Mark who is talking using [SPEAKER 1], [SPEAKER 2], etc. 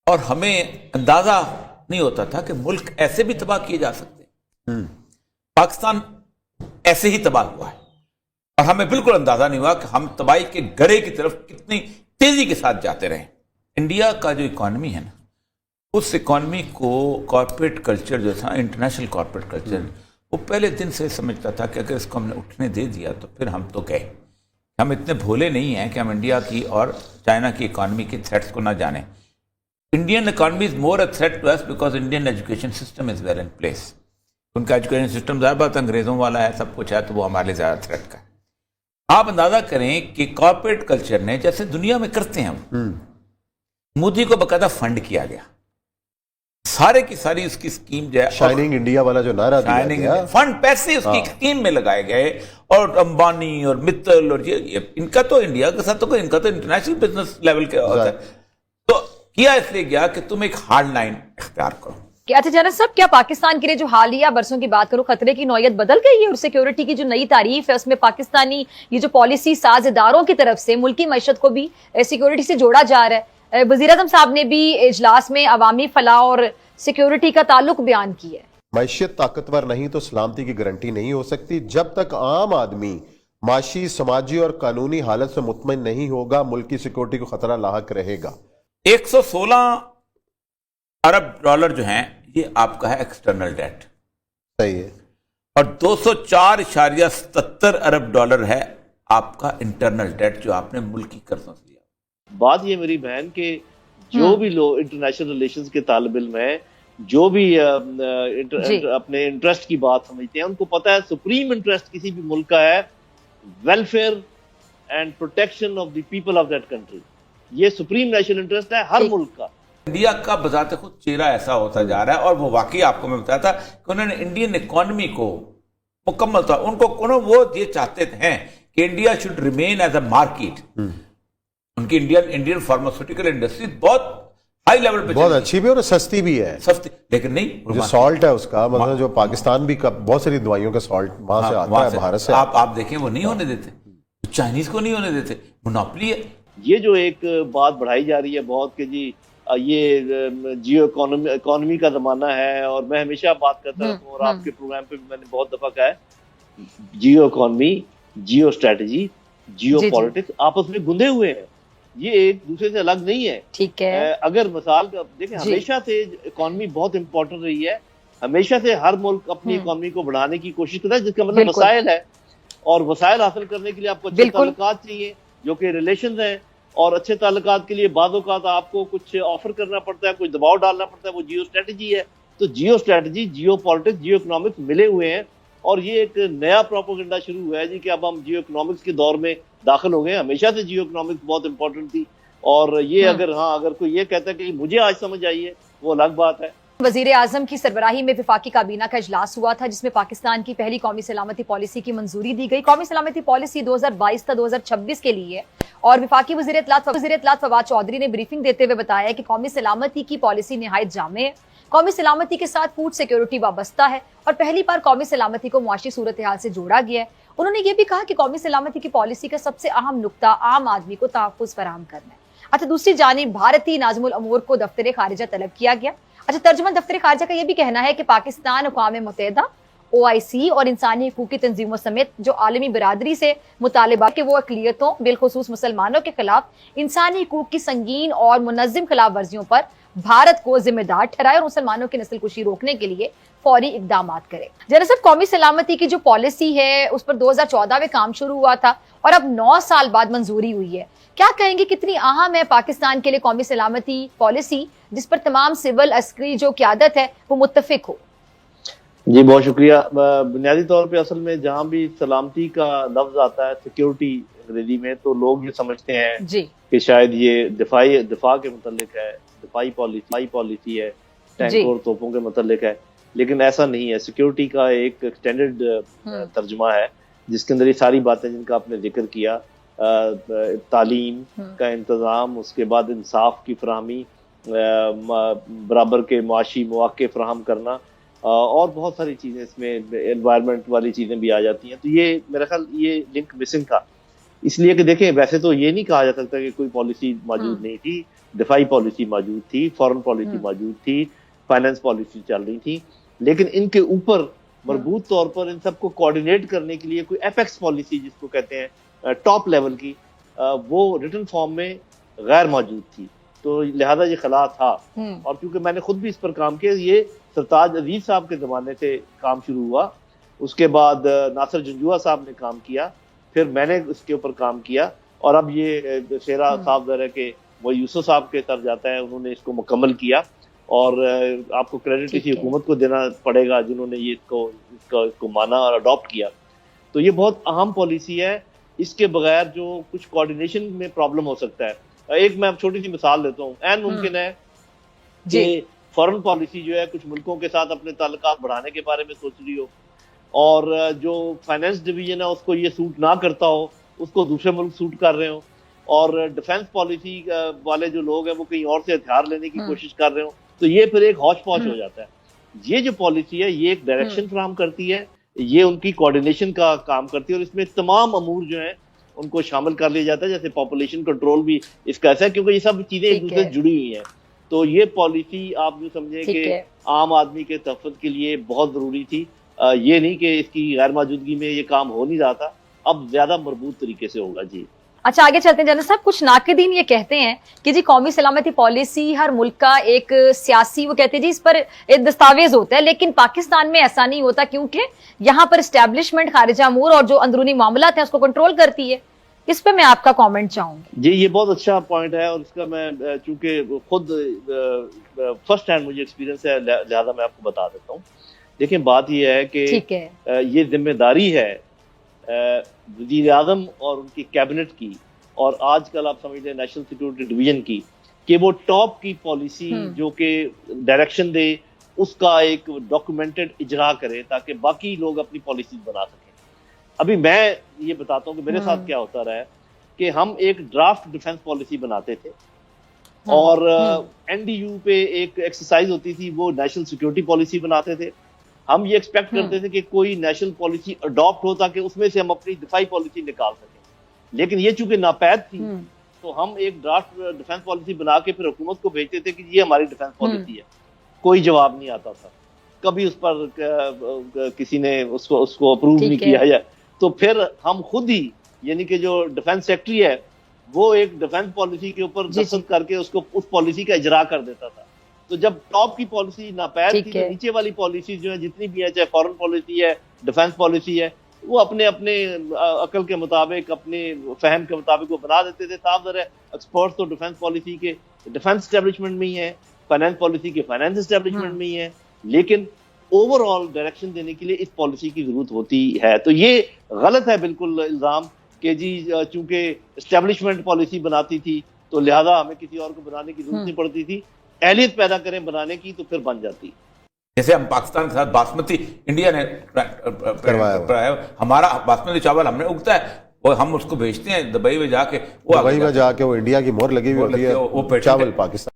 [SPEAKER 1] اور ہمیں اندازہ نہیں ہوتا تھا کہ ملک ایسے بھی تباہ کیے جا سکتے ہیں. پاکستان ایسے ہی تباہ ہوا ہے اور ہمیں بالکل اندازہ نہیں ہوا کہ ہم تباہی کے گڑھے کی طرف کتنی تیزی کے ساتھ جاتے رہے. انڈیا کا جو اکانومی ہے نا، اس اکانومی کو کارپوریٹ کلچر جو تھا، انٹرنیشنل کارپوریٹ کلچر، وہ پہلے دن سے سمجھتا تھا کہ اگر اس کو ہم نے اٹھنے دے دیا تو پھر ہم تو گئے. ہم اتنے بھولے نہیں ہیں کہ ہم انڈیا کی اور چائنا کی اکانومی کے تھریٹس کو نہ جانیں. Indian economy is more a threat to us because Indian education system is well in place. ان کا ایجوکیشن سسٹم ظاہر بات انگریزوں والا ہے، سب کچھ ہے، تو وہ ہمارے لیے زیادہ تھریٹ کا ہے. آپ اندازہ کریں کہ کارپوریٹ کلچر نے، جیسے دنیا میں کرتے ہیں ہم، مودی کو باقاعدہ فنڈ کیا گیا، سارے کی ساری اس کی اسکیم جو ہے،
[SPEAKER 2] شائننگ انڈیا والا جو نعرہ دیا گیا،
[SPEAKER 1] فنڈ پیسے اس کی اسکیم میں لگائے گئے، اور امبانی اور متل اور یہ ان کا تو انڈیا کے ساتھ تو ان کا تو انٹرنیشنل بزنس لیول کا ہوتا ہے. تو کیا اس لیے گیا کہ تم ایک ہارڈ لائن اختیار کرو.
[SPEAKER 3] اچھا جنرل صاحب، کیا پاکستان کے لیے جو حالیہ برسوں کی بات کروں، خطرے کی نوعیت بدل گئی ہے اور سیکیورٹی کی جو نئی تعریف ہے اس میں پاکستانی یہ جو پالیسی ساز اداروں کی طرف سے ملکی معیشت کو بھی سیکیورٹی سے جوڑا جا رہا ہے؟ وزیر اعظم صاحب نے بھی اجلاس میں عوامی فلاح اور سیکیورٹی کا تعلق بیان کیا ہے.
[SPEAKER 2] معیشت طاقتور نہیں تو سلامتی کی گارنٹی نہیں ہو سکتی. جب تک عام آدمی معاشی، سماجی اور قانونی حالت سے مطمئن نہیں ہوگا، ملکی سیکیورٹی کو خطرہ لاحق رہے گا.
[SPEAKER 1] 116 ارب ڈالر جو ہیں یہ آپ کا ہے ایکسٹرنل ڈیٹ،
[SPEAKER 2] صحیح ہے،
[SPEAKER 1] اور 204.77 ارب ڈالر ہے آپ کا انٹرنل ڈیٹ جو آپ نے ملکی قرضوں سے لیا.
[SPEAKER 4] بات یہ میری بہن کہ جو بھی لوگ انٹرنیشنل ریلیشنز کے طالب علم ہیں، جو بھی اپنے انٹرسٹ کی بات سمجھتے ہیں، ان کو پتہ ہے سپریم انٹرسٹ کسی بھی ملک کا ہے welfare and protection of the people of that country. یہ سپریم نیشنل انٹرسٹ ہے ہر ملک کا.
[SPEAKER 1] انڈیا کا بذات خود چہرہ ایسا ہوتا جا رہا ہے، اور وہ واقعی آپ کو میں بتایا تھا کہ انہوں نے انڈین اکانومی کو مکمل طور ان کو وہ یہ چاہتے ہیں کہ India should remain as a market. ان کی انڈین فارماسیوٹیکل انڈسٹری بہت ہائی لیول پہ
[SPEAKER 2] بہت اچھی بھی اور سستی بھی ہے،
[SPEAKER 1] سستی، لیکن نہیں
[SPEAKER 2] جو سالٹ ہے اس کا، مطلب جو پاکستان بھی بہت ساری دوائیوں کا سالٹ وہاں سے آتا ہے، بھارت سے.
[SPEAKER 1] آپ دیکھیں وہ نہیں ہونے دیتے، چائنیز کو نہیں ہونے دیتے، مونوپلی ہے.
[SPEAKER 4] یہ جو ایک بات بڑھائی جا رہی ہے بہت کہ جی یہ جیو اکانومی کا زمانہ ہے، اور میں ہمیشہ بات کرتا رہتا ہوں، اور آپ کے پروگرام پہ بھی میں نے بہت دفعہ کہا ہے، geo economy, geo strategy, geo politics آپس میں گندے ہوئے ہیں، یہ ایک دوسرے سے الگ نہیں ہے.
[SPEAKER 3] ٹھیک ہے،
[SPEAKER 4] اگر مثال دیکھیں، ہمیشہ سے اکانومی بہت امپورٹنٹ رہی ہے، ہمیشہ سے ہر ملک اپنی اکانومی کو بڑھانے کی کوشش کرتا ہے، جس کا مطلب وسائل ہے، اور وسائل حاصل کرنے کے لیے آپ کو اچھے تعلقات چاہیے جو کہ ریلیشنز ہیں، اور اچھے تعلقات کے لیے بعض اوقات آپ کو کچھ آفر کرنا پڑتا ہے، کچھ دباؤ ڈالنا پڑتا ہے، وہ جیو اسٹریٹجی ہے. تو geo strategy, geo politics, geo economics ملے ہوئے ہیں، اور یہ ایک نیا پروپیگنڈا شروع ہوا ہے جی کہ اب ہم جیو اکنامکس کے دور میں داخل ہو گئے. ہمیشہ سے جیو اکنامکس بہت امپورٹنٹ تھی، اور یہ اگر کوئی یہ کہتا ہے کہ مجھے آج سمجھ آئی ہے، وہ الگ بات ہے.
[SPEAKER 3] وزیر اعظم کی سربراہی میں وفاقی کابینہ کا اجلاس ہوا تھا، جس میں پاکستان کی پہلی قومی سلامتی پالیسی کی منظوری دی گئی. قومی سلامتی پالیسی 2022 تا 2026 کے لیے، اور وفاقی وزیر اطلاعات فواد چودھری نے بریفنگ دیتے ہوئے بتایا کہ قومی سلامتی کی پالیسی نہایت جامع ہے. قومی سلامتی کے ساتھ فوڈ سیکیورٹی وابستہ ہے، اور پہلی بار قومی سلامتی کو معاشی صورتحال سے جوڑا گیا ہے. انہوں نے یہ بھی کہا کہ قومی سلامتی کی پالیسی کا سب سے اہم نقطہ عام آدمی کو تحفظ فراہم کرنا ہے. اچھا، دوسری جانب بھارتی ناظم الامور کو دفتر خارجہ طلب کیا گیا. اچھا، ترجمان دفتر خارجہ کا یہ بھی کہنا ہے کہ پاکستان اقوام متحدہ، OIC اور انسانی حقوقی تنظیموں سمیت جو عالمی برادری سے مطالبہ کہ وہ اقلیتوں بالخصوص مسلمانوں کے خلاف انسانی حقوق کی سنگین اور منظم خلاف ورزیوں پر بھارت کو ذمہ دار ٹھہرائے اور مسلمانوں کی نسل کشی روکنے کے لیے فوری اقدامات کرے. جنرل صاحب، قومی سلامتی کی جو پالیسی ہے اس پر 2014 میں کام شروع ہوا تھا، اور اب 9 سال بعد منظوری ہوئی ہے. کیا کہیں گے کتنی اہم ہے پاکستان کے لیے قومی سلامتی پالیسی، جس پر تمام سول عسکری جو قیادت ہے وہ متفق ہو؟
[SPEAKER 4] جی بہت شکریہ. بنیادی طور پہ اصل میں جہاں بھی سلامتی کا لفظ آتا ہے سیکیورٹی انگریزی میں، تو لوگ یہ سمجھتے ہیں کہ شاید یہ دفاع کے متعلق ہے، دفاعی پالیسی ہے، ٹینک اور توپوں کے متعلق ہے، لیکن ایسا نہیں ہے. سیکیورٹی کا ایک ایکسٹینڈڈ ترجمہ ہے جس کے اندر یہ ساری باتیں جن کا آپ نے ذکر کیا، تعلیم کا انتظام، اس کے بعد انصاف کی فراہمی، برابر کے معاشی مواقع فراہم کرنا، اور بہت ساری چیزیں اس میں انوائرمنٹ والی چیزیں بھی آ جاتی ہیں. تو یہ میرا خیال یہ لنک مسنگ تھا. اس لیے کہ دیکھیں ویسے تو یہ نہیں کہا جا سکتا کہ کوئی پالیسی موجود نہیں تھی، دفاعی پالیسی موجود تھی، فورن پالیسی موجود تھی، فائنانس پالیسی چل رہی تھی، لیکن ان کے اوپر مربوط طور پر ان سب کو کوارڈینیٹ کرنے کے لیے کوئی ایپیکس پالیسی جس کو کہتے ہیں ٹاپ لیول کی، وہ ریٹن فارم میں غیر موجود تھی، تو لہذا یہ خلا تھا۔ اور کیونکہ میں نے خود بھی اس پر کام کیا، یہ سرتاج عزیز صاحب کے زمانے سے کام شروع ہوا، اس کے بعد ناصر جنجوعہ صاحب نے کام کیا، پھر میں نے اس کے اوپر کام کیا، اور اب یہ شیرا صاحب ظاہر ہے کہ وہ یوسف صاحب کے سر جاتا ہے، انہوں نے اس کو مکمل کیا، اور آپ کو کریڈٹ اسی حکومت کو دینا پڑے گا جنہوں نے یہ اس کو مانا اور اڈاپٹ کیا۔ تو یہ بہت اہم پالیسی ہے، اس کے بغیر جو کچھ کوارڈینیشن میں پرابلم ہو سکتا ہے۔ ایک میں چھوٹی سی مثال دیتا ہوں، عین ممکن ہے کہ فورن پالیسی جو ہے کچھ ملکوں کے ساتھ اپنے تعلقات بڑھانے کے بارے میں سوچ رہی ہو، اور جو فائنانس ڈویژن ہے اس کو یہ سوٹ نہ کرتا ہو، اس کو دوسرے ملک سوٹ کر رہے ہوں، اور ڈیفنس پالیسی والے جو لوگ ہیں وہ کہیں اور سے ہتھیار لینے کی کوشش کر رہے ہوں، تو یہ پھر ایک ہوش پوش ہو جاتا ہے۔ یہ جو پالیسی ہے یہ ایک ڈائریکشن فراہم کرتی ہے، یہ ان کی کوارڈینیشن کا کام کرتی ہے، اور اس میں تمام امور جو ہیں ان کو شامل کر لیا جاتا ہے، جیسے پاپولیشن کنٹرول بھی اس کا ایسا ہے، کیونکہ یہ سب چیزیں ایک دوسرے سے جڑی ہوئی ہیں۔ تو یہ پالیسی آپ جو سمجھیں کہ عام آدمی کے تحفظ کے لیے بہت ضروری تھی، یہ نہیں کہ اس کی غیر موجودگی میں یہ کام ہو نہیں رہا تھا، اب زیادہ مربوط طریقے سے ہوگا۔ جی
[SPEAKER 3] اچھا، آگے چلتے ہیں جنرل صاحب، کچھ ناقدین یہ کہتے ہیں کہ جی قومی سلامتی پالیسی ہر ملک کا ایک سیاسی، وہ کہتے ہیں جی اس پر ایک دستاویز ہوتا ہے، لیکن پاکستان میں ایسا نہیں ہوتا، کیونکہ یہاں پر اسٹیبلشمنٹ خارجہ امور اور جو اندرونی معاملات ہیں اس کو کنٹرول کرتی ہے۔ اس پہ میں آپ کا کامنٹ چاہوں گی۔
[SPEAKER 4] جی یہ بہت اچھا پوائنٹ ہے، اور اس کا میں چونکہ خود فرسٹ ہینڈ مجھے ایکسپیرینس ہے، لہذا میں آپ کو بتا دیتا ہوں۔ دیکھیں بات یہ ہے کہ یہ ذمہ داری ہے وزیر اعظم اور ان کی کیبنٹ کی، اور آج کل آپ سمجھ لیں نیشنل سیکورٹی ڈویژن کی، کہ وہ ٹاپ کی پالیسی جو کہ ڈائریکشن دے اس کا ایک ڈاکومنٹڈ اجرا کرے، تاکہ باقی لوگ اپنی پالیسیز بنا سکیں۔ ابھی میں یہ بتاتا ہوں کہ میرے ساتھ کیا ہوتا رہا ہے، کہ ہم ایک ڈرافٹ ڈیفنس پالیسی بناتے تھے، اور این ڈی یو پہ ایک ایکسرسائز ہوتی تھی، وہ نیشنل سیکورٹی پالیسی بناتے تھے۔ ہم یہ ایکسپیکٹ کرتے تھے کہ کوئی نیشنل پالیسی اڈاپٹ ہو تاکہ اس میں سے ہم اپنی دفاعی پالیسی نکال سکیں، لیکن یہ چونکہ ناپید تھی تو ہم ایک ڈرافٹ ڈیفنس پالیسی بنا کے پھر حکومت کو بھیجتے تھے کہ یہ ہماری ڈیفنس پالیسی ہے، کوئی جواب نہیں آتا تھا، کبھی اس پر کسی نے اس کو اپروو نہیں کیا ہے، تو پھر ہم خود ہی یعنی کہ جو ڈیفنس سیکٹری ہے وہ ایک ڈیفنس پالیسی کے اوپر دستخط کر کے اس کو اس پالیسی کا اجرا کر دیتا تھا۔ تو جب ٹاپ کی پالیسی ناپید تھی تو نیچے والی پالیسی جو ہے جتنی بھی ہے، چاہے فورن پالیسی ہے، ڈیفنس پالیسی ہے، وہ اپنے عقل کے مطابق، اپنے فہم کے مطابق وہ بنا دیتے تھے۔ صاف ظاہر ہے ایکسپرٹس تو ڈیفنس پالیسی کے ڈیفنس اسٹیبلشمنٹ میں ہی ہیں، فائنانس پالیسی کے فائنانس اسٹیبلشمنٹ میں ہی ہیں، لیکن اوور آل ڈائریکشن دینے کے لیے اس پالیسی کی ضرورت ہوتی ہے۔ تو یہ غلط ہے بالکل الزام کہ جی چونکہ اسٹیبلشمنٹ پالیسی بناتی تھی تو لہذا ہمیں کسی اور کو بنانے کی ضرورت نہیں پڑتی تھی، اہلیت پیدا کریں بنانے کی تو پھر بن جاتی۔
[SPEAKER 1] جیسے ہم پاکستان کے ساتھ باسمتی انڈیا نے کروایا، ہمارا باسمتی چاول ہم نے اگتا ہے، وہ ہم اس کو بھیجتے ہیں دبئی میں جا کے، وہ
[SPEAKER 2] انڈیا کی مہر لگی ہوئی ہوتی ہے، چاول پاکستان